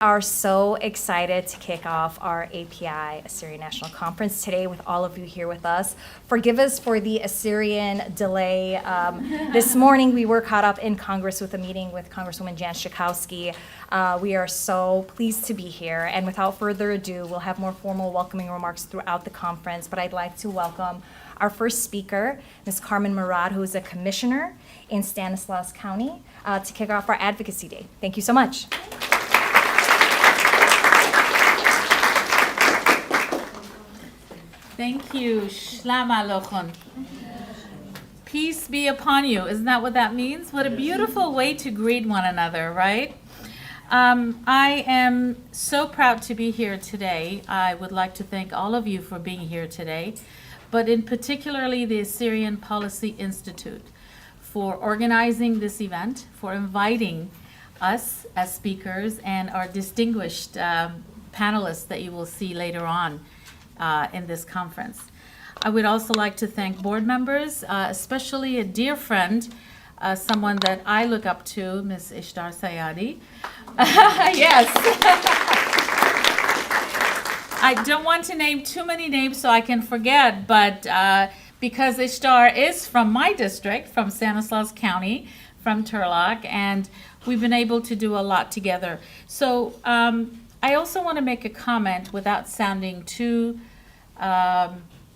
are so excited to kick off our API Assyrian National Conference today with all of you here with us. Forgive us for the Assyrian delay. This morning we were caught up in Congress with a meeting with Congresswoman Jan Schakowsky. We are so pleased to be here, and without further ado, we'll have more formal welcoming remarks throughout the conference, but I'd like to welcome our first speaker, Ms. Carmen Morad, who is a commissioner in Stanislaus County, to kick off our Advocacy Day. Thank you so much. Thank you. Shalom aleichem. Peace be upon you. Isn't that what that means? What a beautiful way to greet one another, right? I am so proud to be here today. I would like to thank all of you for being here today, but in particularly the Assyrian Policy Institute for organizing this event, for inviting us as speakers and our distinguished panelists that you will see later on in this conference. I would also like to thank board members, especially a dear friend, someone that I look up to, Ms. Ishtar Sayadi. Yes. I don't want to name too many names so I can forget, but because Ishtar is from my district, from Stanislaus County, from Turlock, and we've been able to do a lot together. So I also want to make a comment without sounding too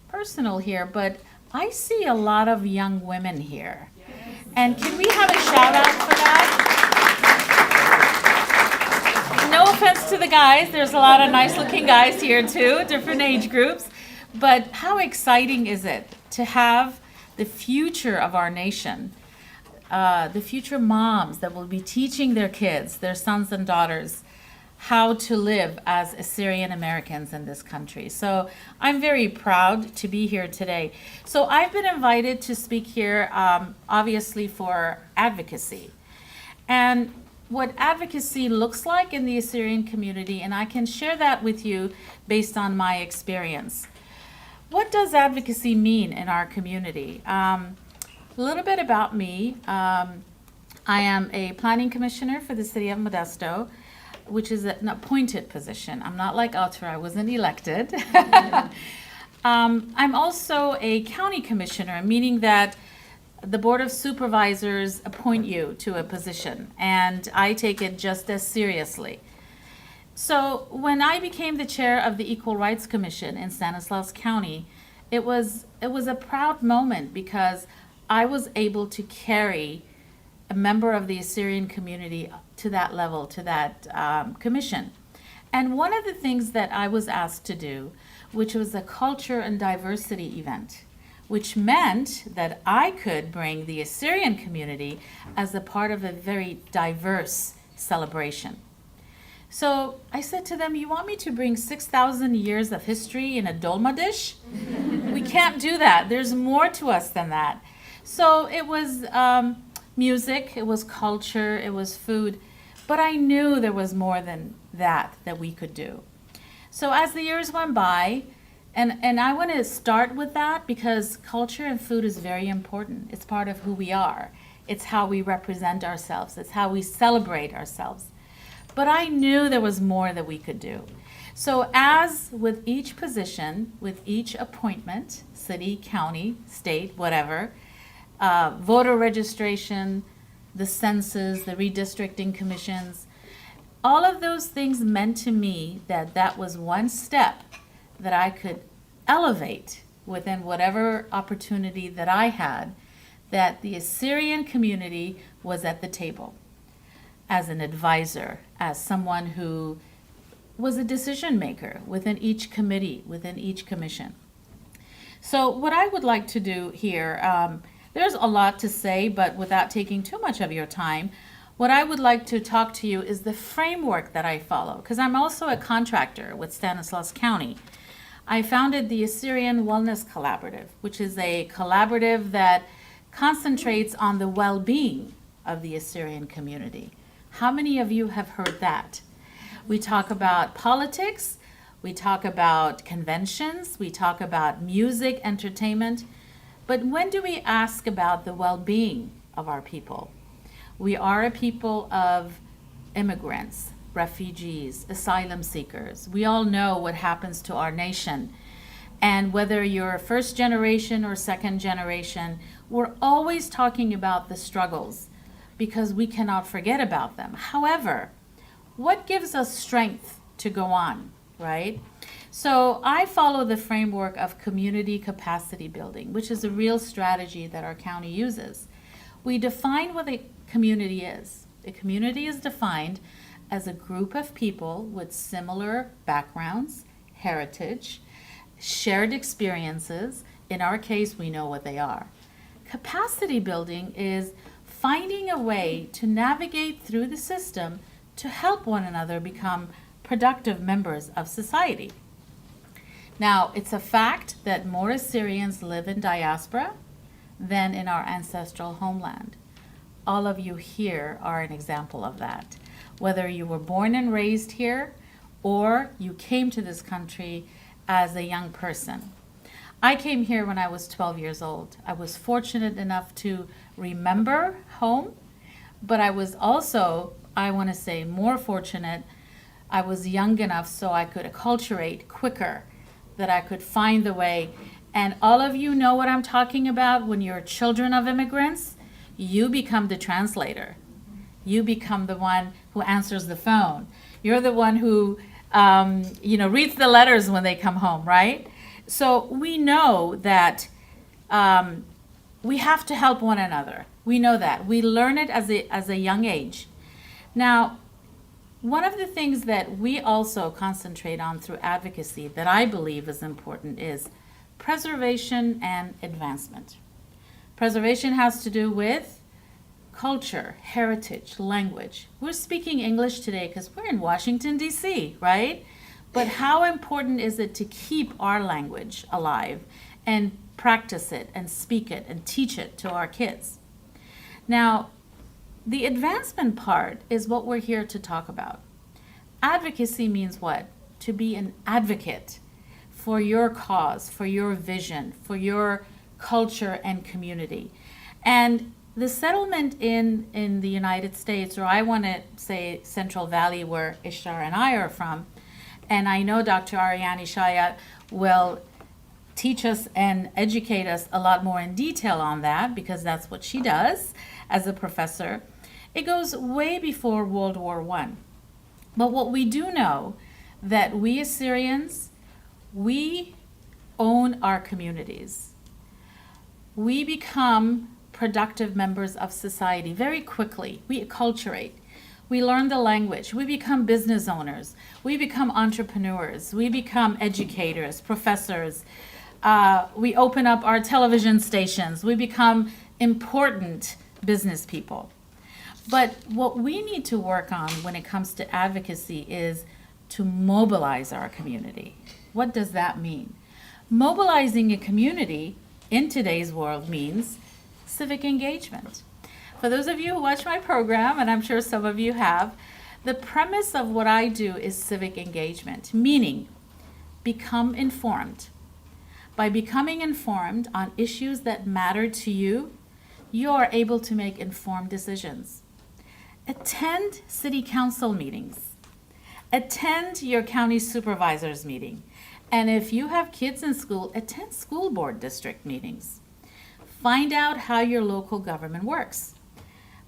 personal here, but I see a lot of young women here. And can we have a shout out for that? No offense to the guys, there's a lot of nice looking guys here too, different age groups. But how exciting is it to have the future of our nation, the future moms that will be teaching their kids, their sons and daughters, how to live as Assyrian Americans in this country. So I'm very proud to be here today. So I've been invited to speak here, obviously for advocacy. And what advocacy looks like in the Assyrian community, and I can share that with you based on my experience. What does advocacy mean in our community? A little bit about me. I am a planning commissioner for the city of Modesto, which is an appointed position. I'm not like Alter, I wasn't elected. I'm also a county commissioner, meaning that the Board of Supervisors appoint you to a position, and I take it just as seriously. So when I became the chair of the Equal Rights Commission in Stanislaus County, it was a proud moment because I was able to carry a member of the Assyrian community to that level, to that commission. And one of the things that I was asked to do, which was a culture and diversity event, which meant that I could bring the Assyrian community as a part of a very diverse celebration. So I said to them, you want me to bring 6,000 years of history in a dolma dish? We can't do that. There's more to us than that. So it was music, it was culture, it was food, but I knew there was more than that we could do. So as the years went by, and I want to start with that because culture and food is very important. It's part of who we are. It's how we represent ourselves. It's how we celebrate ourselves. But I knew there was more that we could do. So as with each position, with each appointment, city, county, state, whatever, voter registration, the census, the redistricting commissions, all of those things meant to me that was one step that I could elevate within whatever opportunity that I had, that the Assyrian community was at the table as an advisor, as someone who was a decision maker within each committee, within each commission. So what I would like to do here, there's a lot to say, but without taking too much of your time, what I would like to talk to you is the framework that I follow, because I'm also a contractor with Stanislaus County. I founded the Assyrian Wellness Collaborative, which is a collaborative that concentrates on the well-being of the Assyrian community. How many of you have heard that? We talk about politics, we talk about conventions, we talk about music, entertainment, but when do we ask about the well-being of our people? We are a people of immigrants. refugees, asylum seekers. We all know what happens to our nation. And whether you're first generation or second generation, we're always talking about the struggles because we cannot forget about them. However, what gives us strength to go on, right? So I follow the framework of community capacity building, which is a real strategy that our county uses. We define what a community is. A community is defined as a group of people with similar backgrounds, heritage, shared experiences. In our case, we know what they are. Capacity building is finding a way to navigate through the system to help one another become productive members of society. Now, it's a fact that more Assyrians live in diaspora than in our ancestral homeland. All of you here are an example of that. Whether you were born and raised here or you came to this country as a young person. I came here when I was 12 years old. I was fortunate enough to remember home, but I was also, I want to say, more fortunate. I was young enough so I could acculturate quicker, that I could find the way. And all of you know what I'm talking about. When you're children of immigrants, you become the translator. You become the one who answers the phone. You're the one who reads the letters when they come home, right? So we know that we have to help one another. We know that. We learn it as a young age. Now, one of the things that we also concentrate on through advocacy that I believe is important is preservation and advancement. Preservation has to do with culture, heritage, language. We're speaking English today because we're in Washington, D.C., right? But how important is it to keep our language alive and practice it and speak it and teach it to our kids? Now, the advancement part is what we're here to talk about. Advocacy means what? To be an advocate for your cause, for your vision, for your culture and community. And the settlement in the United States, or I want to say Central Valley, where Ishtar and I are from, and I know Dr. Ariani Shayat will teach us and educate us a lot more in detail on that, because that's what she does as a professor. It goes way before World War I. But what we do know, that we Assyrians, we own our communities. We become productive members of society very quickly. We acculturate. We learn the language. We become business owners. We become entrepreneurs. We become educators, professors. We open up our television stations. We become important business people. But what we need to work on when it comes to advocacy is to mobilize our community. What does that mean? Mobilizing a community in today's world means civic engagement. For those of you who watch my program, and I'm sure some of you have, the premise of what I do is civic engagement, meaning become informed. By becoming informed on issues that matter to you, you are able to make informed decisions. Attend city council meetings. Attend your county supervisor's meeting. And if you have kids in school, attend school board district meetings. Find out how your local government works.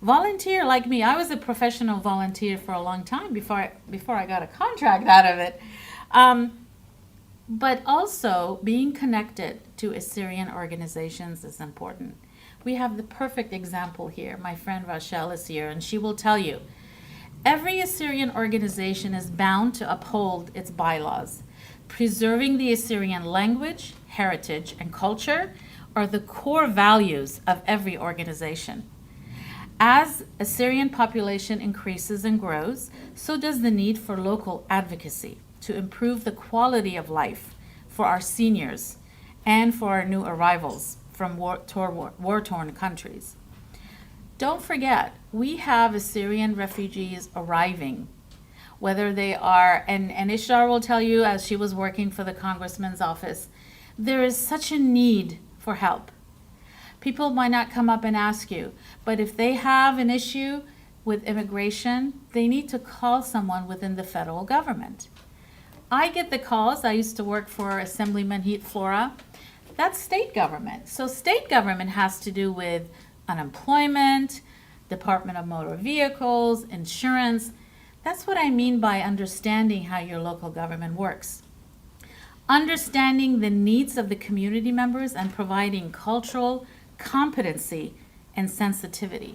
Volunteer like me. I was a professional volunteer for a long time before I got a contract out of it. But also being connected to Assyrian organizations is important. We have the perfect example here. My friend Rachel is here, and she will tell you, every Assyrian organization is bound to uphold its bylaws. Preserving the Assyrian language, heritage, and culture are the core values of every organization. As Assyrian population increases and grows, so does the need for local advocacy to improve the quality of life for our seniors and for our new arrivals from war-torn countries. Don't forget, we have Assyrian refugees arriving, whether they are, and Ishtar will tell you, as she was working for the Congressman's office, there is such a need for help. People might not come up and ask you, but if they have an issue with immigration, they need to call someone within the federal government. I get the calls. I used to work for Assemblyman Heath Flora. That's state government. So state government has to do with unemployment, Department of Motor Vehicles, insurance. That's what I mean by understanding how your local government works. Understanding the needs of the community members and providing cultural competency and sensitivity.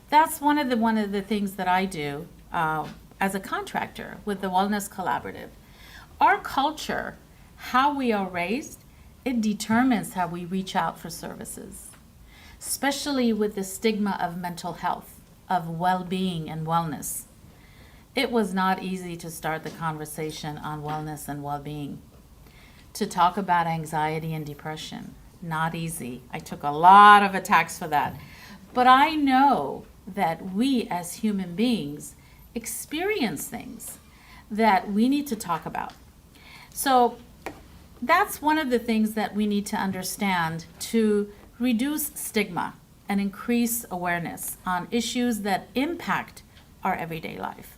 That's one of the things that I do as a contractor with the Wellness Collaborative. Our culture, how we are raised, it determines how we reach out for services, especially with the stigma of mental health, of well-being and wellness. It was not easy to start the conversation on wellness and well-being. To talk about anxiety and depression, not easy. I took a lot of attacks for that. But I know that we as human beings experience things that we need to talk about. So that's one of the things that we need to understand to reduce stigma and increase awareness on issues that impact our everyday life.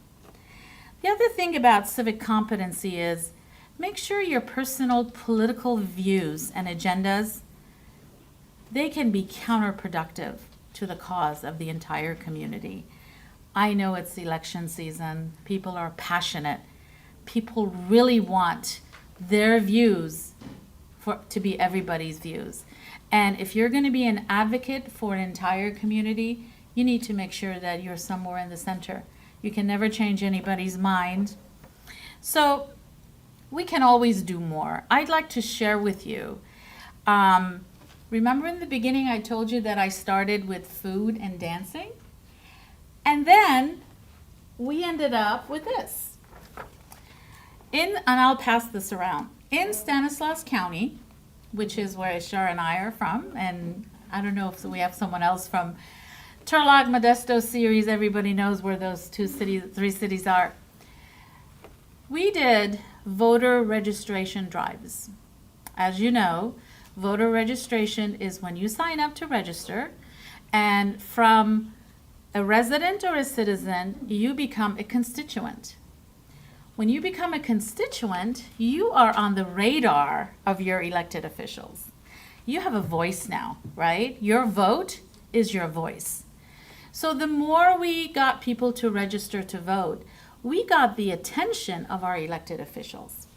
The other thing about civic competency is make sure your personal political views and agendas, they can be counterproductive to the cause of the entire community. I know it's election season. People are passionate. People really want their views to be everybody's views. And if you're going to be an advocate for an entire community, you need to make sure that you're somewhere in the center. You can never change anybody's mind. So we can always do more. I'd like to share with you. Remember in the beginning I told you that I started with food and dancing? And then we ended up with this. And I'll pass this around. In Stanislaus County, which is where Ishar and I are from, and I don't know if we have someone else from Turlock, Modesto, Ceres, everybody knows where those three cities are. We did voter registration drives. As you know, voter registration is when you sign up to register, and from a resident or a citizen, you become a constituent. When you become a constituent, you are on the radar of your elected officials. You have a voice now, right? Your vote is your voice. So the more we got people to register to vote, we got the attention of our elected officials.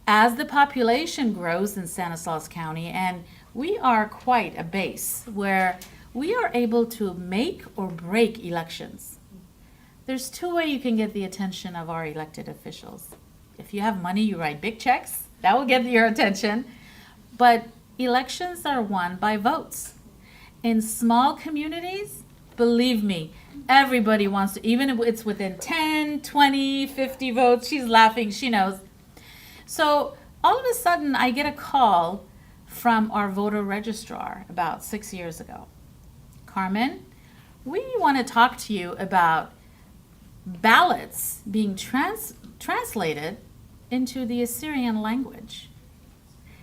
As the population grows in Stanislaus County, and we are quite a base where we are able to make or break elections. There's two ways you can get the attention of our elected officials. If you have money, you write big checks. That will get your attention. But elections are won by votes. In small communities, believe me, everybody wants to, even if it's within 10, 20, 50 votes, she's laughing, she knows. So all of a sudden, I get a call from our voter registrar about 6 years ago. Carmen, we want to talk to you about ballots being translated into the Assyrian language.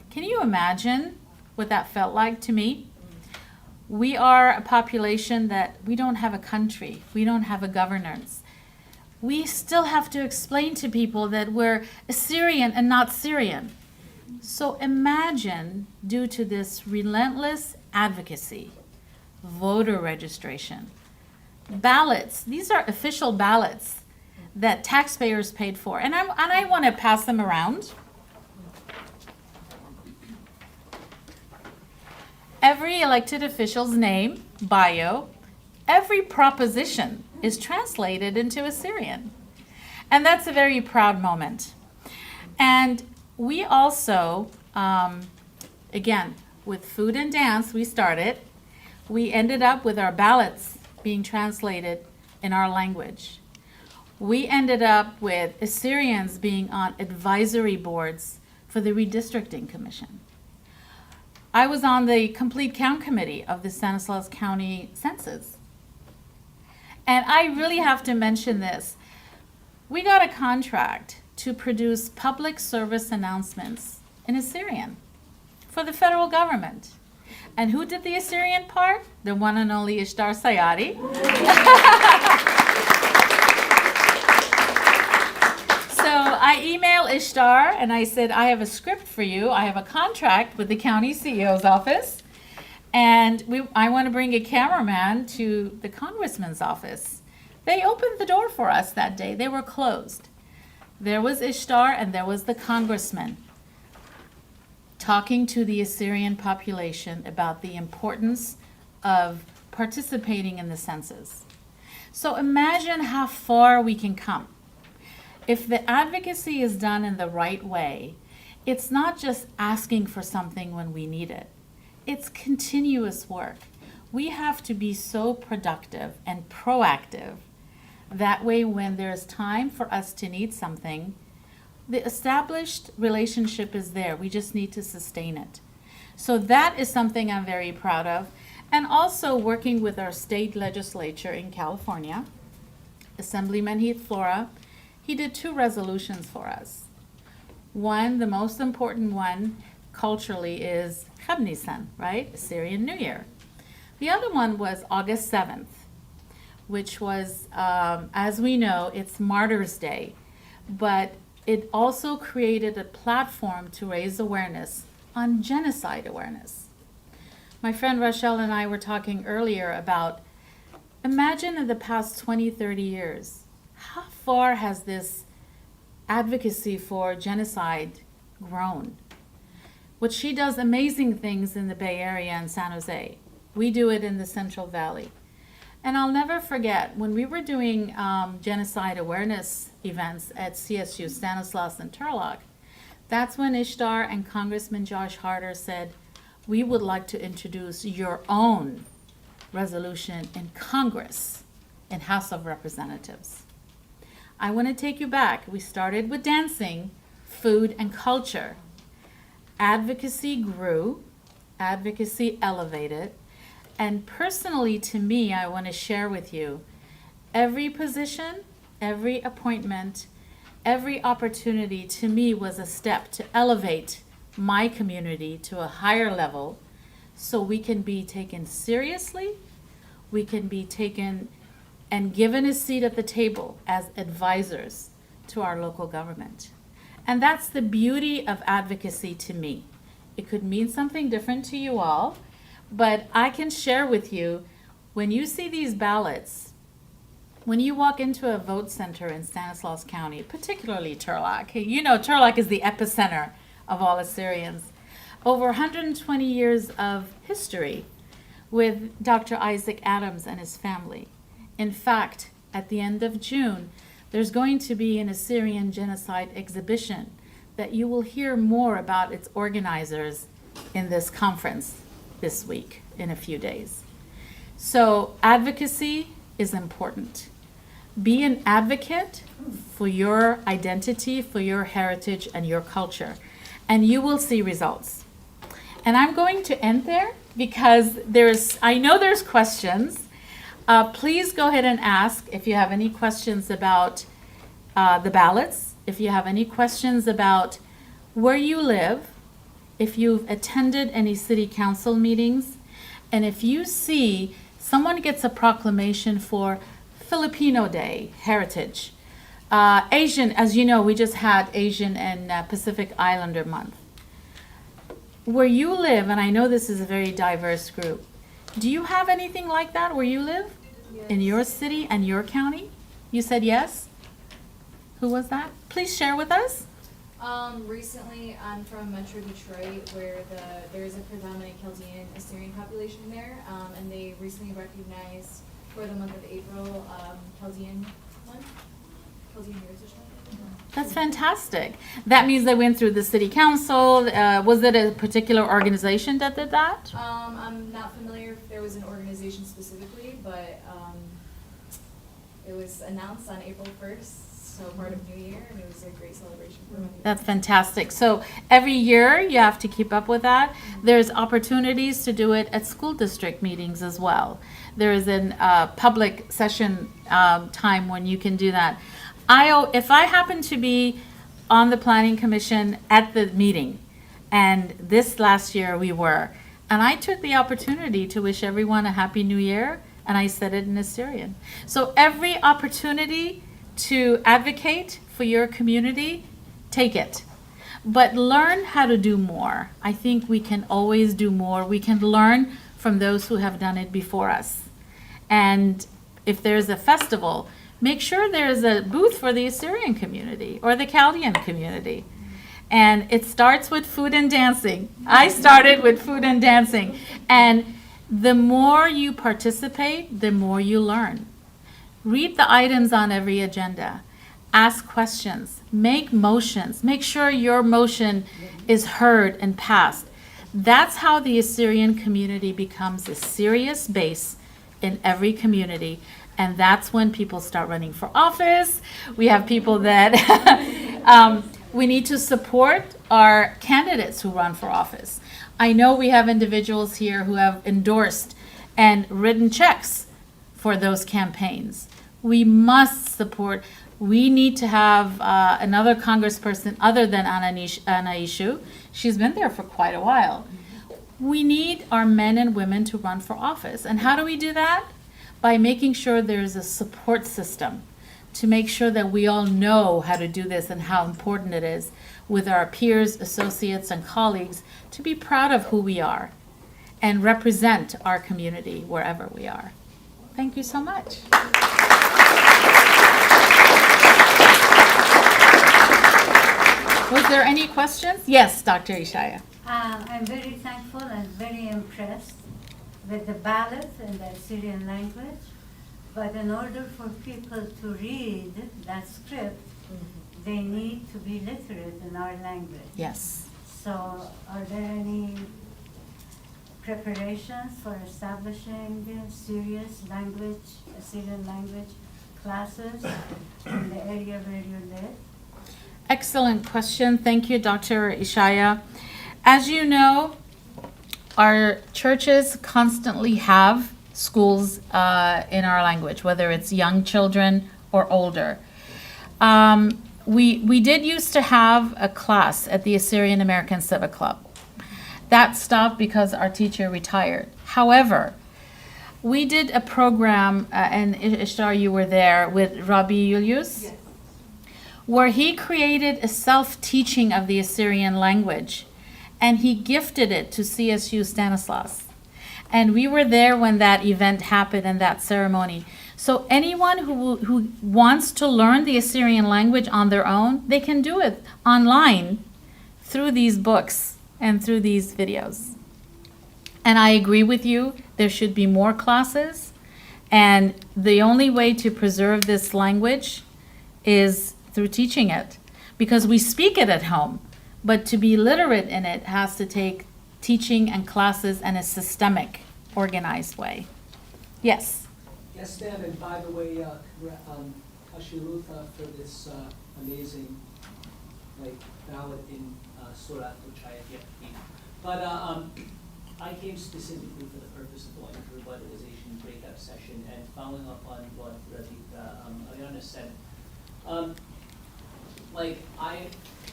Can you imagine what that felt like to me? We are a population that we don't have a country. We don't have a governance. We still have to explain to people that we're Assyrian and not Syrian. So imagine, due to this relentless advocacy, voter registration, ballots, these are official ballots that taxpayers paid for. And I want to pass them around. Every elected official's name, bio, every proposition is translated into Assyrian. And that's a very proud moment. And we also, again, with food and dance, we started. We ended up with our ballots being translated in our language. We ended up with Assyrians being on advisory boards for the Redistricting Commission. I was on the Complete Count Committee of the Stanislaus County Census. And I really have to mention this. We got a contract to produce public service announcements in Assyrian for the federal government. And who did the Assyrian part? The one and only Ishtar Sayadi. So I emailed Ishtar and I said, I have a script for you. I have a contract with the county CEO's office. And I want to bring a cameraman to the congressman's office. They opened the door for us that day. They were closed. There was Ishtar and there was the congressman talking to the Assyrian population about the importance of participating in the census. So imagine how far we can come. If the advocacy is done in the right way, it's not just asking for something when we need it. It's continuous work. We have to be so productive and proactive. That way, when there's time for us to need something, the established relationship is there. We just need to sustain it. So that is something I'm very proud of. And also working with our state legislature in California, Assemblyman Heath Flora, he did 2 resolutions for us. One, the most important one culturally, is Chag Nisan, right? Assyrian New Year. The other one was August 7th, which was, as we know, it's Martyrs' Day, but it also created a platform to raise awareness on genocide awareness. My friend Rachel and I were talking earlier about, imagine in the past 20, 30 years, how far has this advocacy for genocide grown? What she does amazing things in the Bay Area and San Jose. We do it in the Central Valley. And I'll never forget, when we were doing genocide awareness events at CSU, Stanislaus and Turlock, that's when Ishtar and Congressman Josh Harder said, we would like to introduce your own resolution in Congress, in House of Representatives. I want to take you back. We started with dancing, food, and culture. Advocacy grew, advocacy elevated, and personally to me, I want to share with you, every position, every appointment, every opportunity to me was a step to elevate my community to a higher level so we can be taken seriously, we can be taken and given a seat at the table as advisors to our local government. And that's the beauty of advocacy to me. It could mean something different to you all, but I can share with you, when you see these ballots, when you walk into a vote center in Stanislaus County, particularly Turlock, you know Turlock is the epicenter of all Assyrians. Over 120 years of history with Dr. Isaac Adams and his family. In fact, at the end of June, there's going to be an Assyrian genocide exhibition that you will hear more about its organizers in this conference this week, in a few days. So advocacy is important. Be an advocate for your identity, for your heritage, and your culture, and you will see results. And I'm going to end there because I know there's questions. Please go ahead and ask if you have any questions about the ballots, if you have any questions about where you live, if you've attended any city council meetings, and if you see someone gets a proclamation for Filipino Day, Heritage, Asian, as you know, we just had Asian and Pacific Islander Month. Where you live, and I know this is a very diverse group, do you have anything like that where you live? Yes. In your city and your county? You said yes? Who was that? Please share with us. Recently, I'm from Metro Detroit, where there is a predominant Chaldean Assyrian population there, and they recently recognized for the month of April Chaldean month, Chaldean Heritage Month. That's fantastic. That means they went through the city council. Was it a particular organization that did that? I'm not familiar if there was an organization specifically, but it was announced on April 1st, so part of New Year, and it was a great celebration for everyone. That's fantastic. So every year you have to keep up with that. There's opportunities to do it at school district meetings as well. There is a public session time when you can do that. If I happen to be on the Planning Commission at the meeting, and this last year we were, And I took the opportunity to wish everyone a Happy New Year, and I said it in Assyrian. So every opportunity to advocate for your community, take it. But learn how to do more. I think we can always do more. We can learn from those who have done it before us. And if there's a festival, make sure there's a booth for the Assyrian community or the Chaldean community. And it starts with food and dancing. I started with food and dancing. And the more you participate, the more you learn. Read the items on every agenda. Ask questions. Make motions. Make sure your motion is heard and passed. That's how the Assyrian community becomes a serious base in every community. And that's when people start running for office. We have people that we need to support our candidates who run for office. I know we have individuals here who have endorsed and written checks for those campaigns. We must support. We need to have another congressperson other than Anna Ishu. She's been there for quite a while. We need our men and women to run for office. And how do we do that? By making sure there's a support system to make sure that we all know how to do this and how important it is with our peers, associates, and colleagues to be proud of who we are and represent our community wherever we are. Thank you so much. Was there any questions? Yes, Dr. Ishaya. I'm very thankful and very impressed with the ballads in the Syrian language. But in order for people to read that script, they need to be literate in our language. Yes. So are there any preparations for establishing serious language, Assyrian language classes in the area where you live? Excellent question. Thank you, Dr. Ishaya. As you know, our churches constantly have schools in our language, whether it's young children or older. We did used to have a class at the Assyrian American Civic Club. That stopped because our teacher retired. However, we did a program, and Ishtar, you were there, with Rabbi Julius, yes, where he created a self-teaching of the Assyrian language, and he gifted it to CSU Stanislaus. And we were there when that event happened and that ceremony. So anyone who wants to learn the Assyrian language on their own, they can do it online through these books and through these videos. And I agree with you, there should be more classes. And the only way to preserve this language is through teaching it, because we speak it at home. But to be literate in it has to take teaching and classes in a systemic, organized way. Yes? Yes, ma'am, and by the way, Hashirutha for this amazing ballot in Surat, which I have yet to read. But I came specifically for the purpose of going through revitalization breakout session and following up on what Ariana said.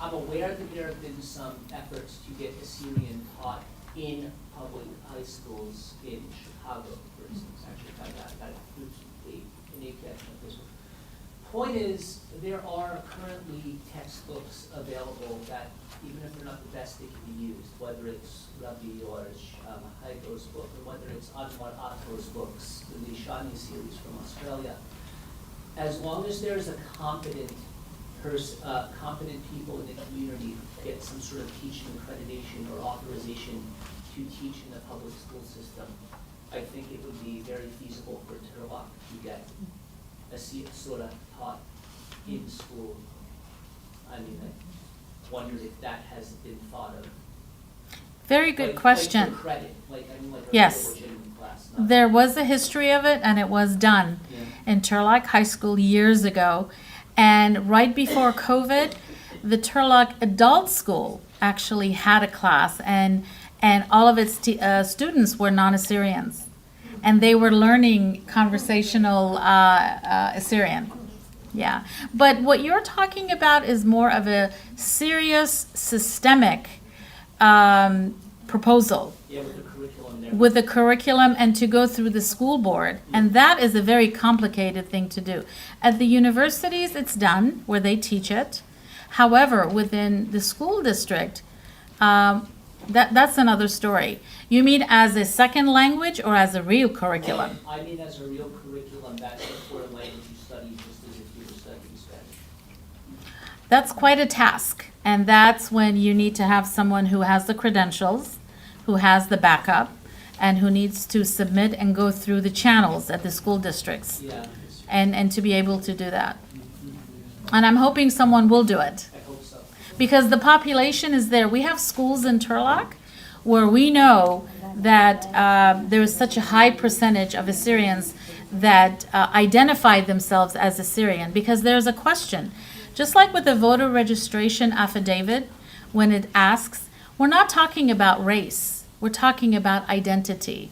I'm aware that there have been some efforts to get Assyrian taught in public high schools in Chicago, for instance. Actually, that includes an API of this one. Point is, there are currently textbooks available that, even if they're not the best, they can be used, whether it's Rabbi or Haigo's book, or whether it's Anwar Atto's books, the Shani series from Australia. As long as there's a competent people in the community who get some sort of teaching accreditation or authorization to teach in the public school system, I think it would be very feasible for Turlock to get a Surah taught in school. I mean, I wondered if that has been thought of. Very good question. For credit, Yes. Class, there was a history of it, and it was done in Turlock High School years ago. And right before COVID, the Turlock Adult School actually had a class, and all of its students were non-Assyrians. And they were learning conversational Assyrian. Yeah. But what you're talking about is more of a serious, systemic proposal. Yeah, with the curriculum. with the curriculum and to go through the school board. And that is a very complicated thing to do. At the universities, it's done where they teach it. However, within the school district, that's another story. You mean as a second language or as a real curriculum? I mean as a real curriculum, that's the foreign language you study just as if you were studying Spanish. That's quite a task. And that's when you need to have someone who has the credentials, who has the backup, and who needs to submit and go through the channels at the school districts. Yeah. And to be able to do that. And I'm hoping someone will do it. I hope so. Because the population is there. We have schools in Turlock where we know that there is such a high percentage of Assyrians that identify themselves as Assyrian, because there's a question. Just like with the voter registration affidavit, when it asks, we're not talking about race, we're talking about identity.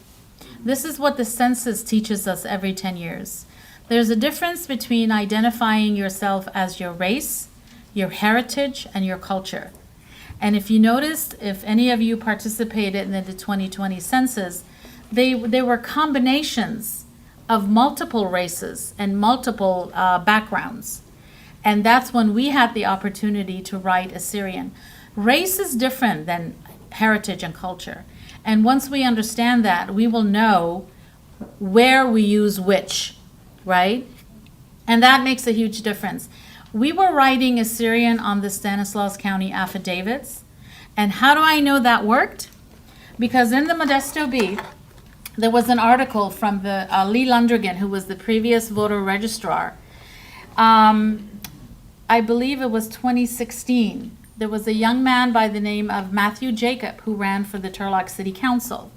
This is what the census teaches us every 10 years. There's a difference between identifying yourself as your race, your heritage, and your culture. And if you noticed, if any of you participated in the 2020 census, they were combinations of multiple races and multiple backgrounds. And that's when we had the opportunity to write Assyrian. Race is different than heritage and culture. And once we understand that, we will know where we use which, right? And that makes a huge difference. We were writing Assyrian on the Stanislaus County affidavits. And how do I know that worked? Because in the Modesto Bee, there was an article from the Lee Lundergan, who was the previous voter registrar. I believe it was 2016. There was a young man by the name of Matthew Jacob who ran for the Turlock City Council.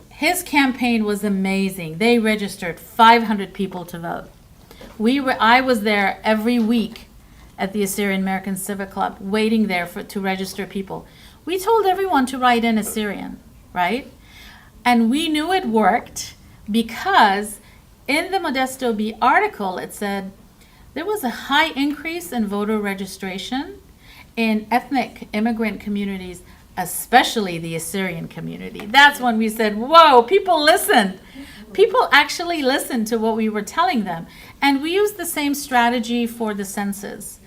His campaign was amazing. They registered 500 people to vote. I was there every week at the Assyrian American Civic Club, waiting there to register people. We told everyone to write in Assyrian, right? And we knew it worked because in the Modesto Bee article, it said there was a high increase in voter registration in ethnic immigrant communities, especially the Assyrian community. That's when we said, whoa, people listened. People actually listened to what we were telling them. And we used the same strategy for the census.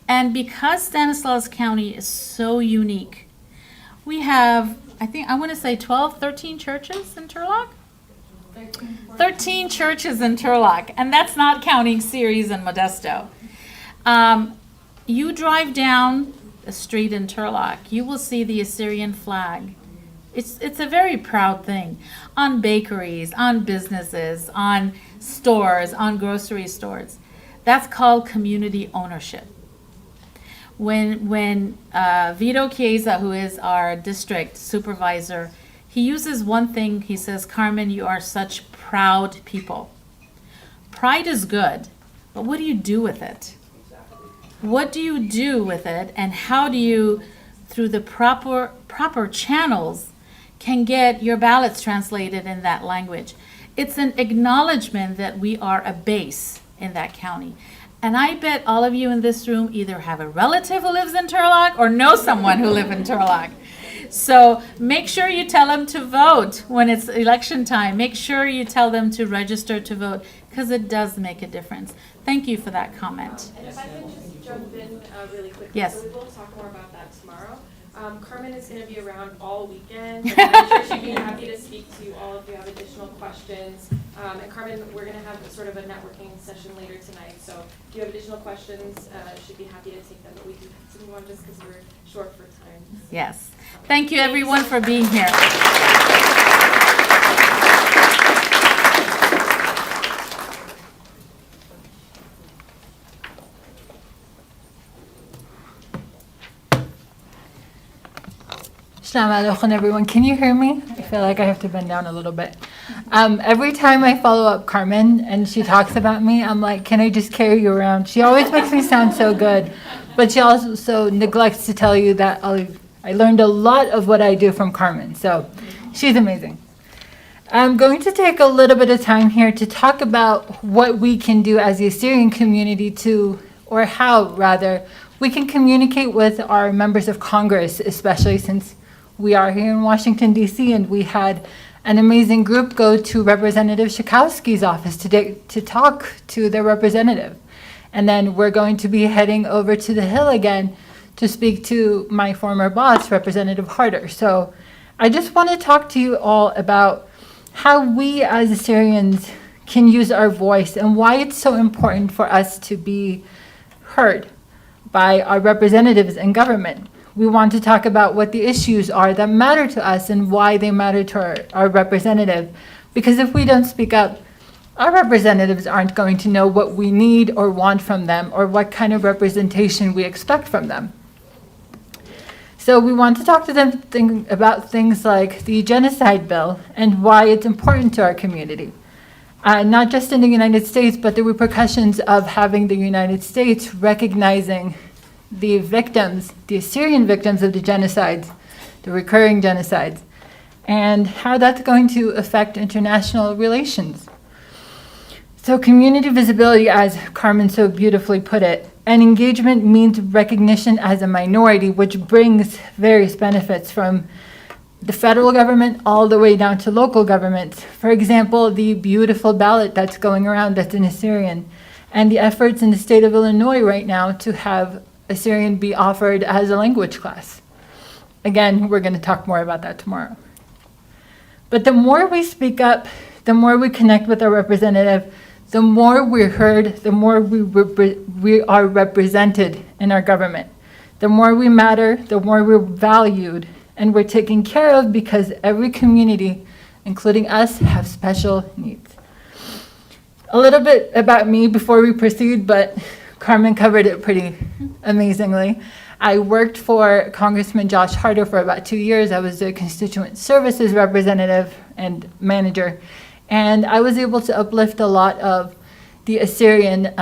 And because Stanislaus County is so unique, we have, I want to say 12, 13 churches in Turlock? 13 churches in Turlock, and that's not counting Ceres and Modesto. You drive down a street in Turlock, you will see the Assyrian flag. It's a very proud thing. On bakeries, on businesses, on stores, on grocery stores. That's called community ownership. When Vito Chiesa, who is our district supervisor, he uses one thing, he says, Carmen, you are such proud people. Pride is good, but what do you do with it? What do you do with it, and how do you, through the proper channels, can get your ballots translated in that language? It's an acknowledgement that we are a base in that county. And I bet all of you in this room either have a relative who lives in Turlock or know someone who lives in Turlock. So make sure you tell them to vote when it's election time. Make sure you tell them to register to vote, because it does make a difference. Thank you for that comment. And if I can just jump in really quickly. Yes. So we will talk more about that tomorrow. Carmen is going to be around all weekend. I'm sure she'd be happy to speak to all if you have additional questions. And Carmen, we're going to have sort of a networking session later tonight. So if you have additional questions, she'd be happy to take them. But we can continue on just because we're short for time. Yes. Thank you, everyone, for being here. Assalamu alaikum, everyone. Can you hear me? I feel like I have to bend down a little bit. Every time I follow up Carmen and she talks about me, I'm like, can I just carry you around? She always makes me sound so good, but she also neglects to tell you that I learned a lot of what I do from Carmen, so she's amazing. I'm going to take a little bit of time here to talk about what we can do as the Assyrian community or how rather, we can communicate with our members of Congress, especially since We are here in Washington, D.C., and we had an amazing group go to Representative Schakowsky's office today to talk to their representative. And then we're going to be heading over to the Hill again to speak to my former boss, Representative Harder. So I just want to talk to you all about how we as Assyrians can use our voice and why it's so important for us to be heard by our representatives in government. We want to talk about what the issues are that matter to us and why they matter to our representative. Because if we don't speak up, our representatives aren't going to know what we need or want from them or what kind of representation we expect from them. So we want to talk to them about things like the genocide bill and why it's important to our community. Not just in the United States, but the repercussions of having the United States recognizing the victims, the Assyrian victims of the genocides, the recurring genocides, and how that's going to affect international relations. So community visibility, as Carmen so beautifully put it, and engagement means recognition as a minority, which brings various benefits from the federal government all the way down to local governments. For example, the beautiful ballot that's going around that's in Assyrian, and the efforts in the state of Illinois right now to have Assyrian be offered as a language class. Again, we're going to talk more about that tomorrow. But the more we speak up, the more we connect with our representative, the more we're heard, the more we are represented in our government. The more we matter, the more we're valued, and we're taken care of because every community, including us, have special needs. A little bit about me before we proceed, but Carmen covered it pretty amazingly. I worked for Congressman Josh Harder for about 2 years. I was a constituent services representative and manager. And I was able to uplift a lot of the Assyrian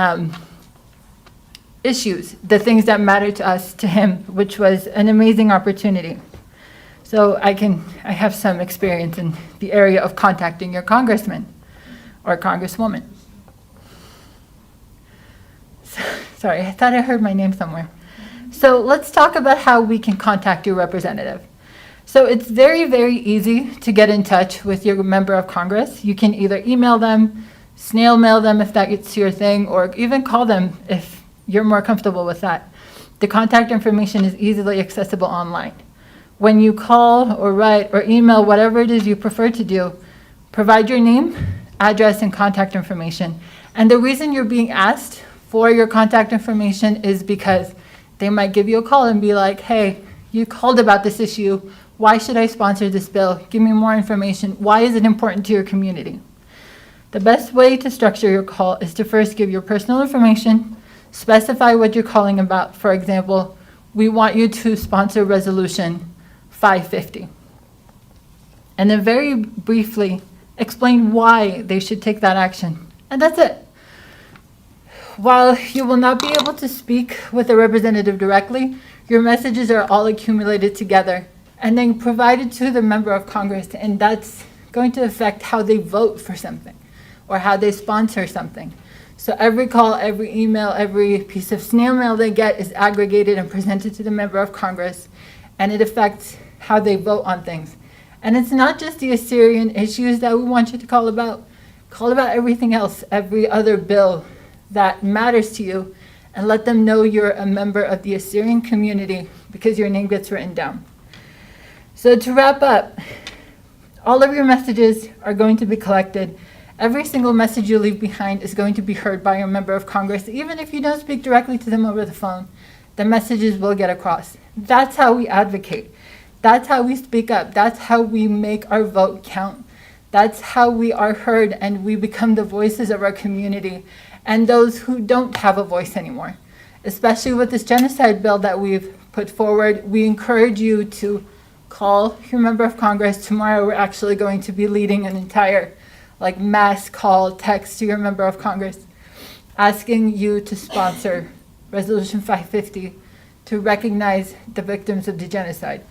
issues, the things that matter to us, to him, which was an amazing opportunity. So I have some experience in the area of contacting your congressman or congresswoman. Sorry, I thought I heard my name somewhere. So let's talk about how we can contact your representative. So it's very, very easy to get in touch with your member of Congress. You can either email them, snail mail them if that's your thing, or even call them if you're more comfortable with that. The contact information is easily accessible online. When you call or write or email, whatever it is you prefer to do, provide your name, address, and contact information. And the reason you're being asked for your contact information is because they might give you a call and be like, hey, you called about this issue. Why should I sponsor this bill? Give me more information. Why is it important to your community? The best way to structure your call is to first give your personal information, specify what you're calling about. For example, we want you to sponsor resolution 550. And then very briefly explain why they should take that action. And that's it. While you will not be able to speak with a representative directly, your messages are all accumulated together and then provided to the member of Congress, and that's going to affect how they vote for something or how they sponsor something. So every call, every email, every piece of snail mail they get is aggregated and presented to the member of Congress, and it affects how they vote on things. And it's not just the Assyrian issues that we want you to call about everything else, every other bill that matters to you, and let them know you're a member of the Assyrian community because your name gets written down. So to wrap up, all of your messages are going to be collected. Every single message you leave behind is going to be heard by your member of Congress. Even if you don't speak directly to them over the phone, the messages will get across. That's how we advocate. That's how we speak up. That's how we make our vote count. That's how we are heard and we become the voices of our community and those who don't have a voice anymore. Especially with this genocide bill that we've put forward, we encourage you to call your member of Congress. Tomorrow we're actually going to be leading an entire mass call text to your member of Congress asking you to sponsor Resolution 550 to recognize the victims of the genocide.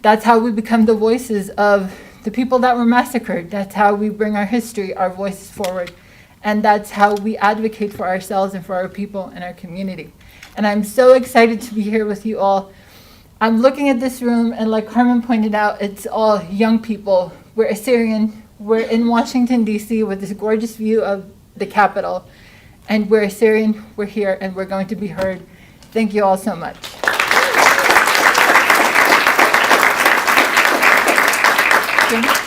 That's how we become the voices of the people that were massacred. That's how we bring our history, our voices forward. And that's how we advocate for ourselves and for our people and our community. And I'm so excited to be here with you all. I'm looking at this room, and like Carmen pointed out, it's all young people. We're Assyrian. We're in Washington, D.C. with this gorgeous view of the Capitol. And we're Assyrian, we're here, and we're going to be heard. Thank you all so much. Jim?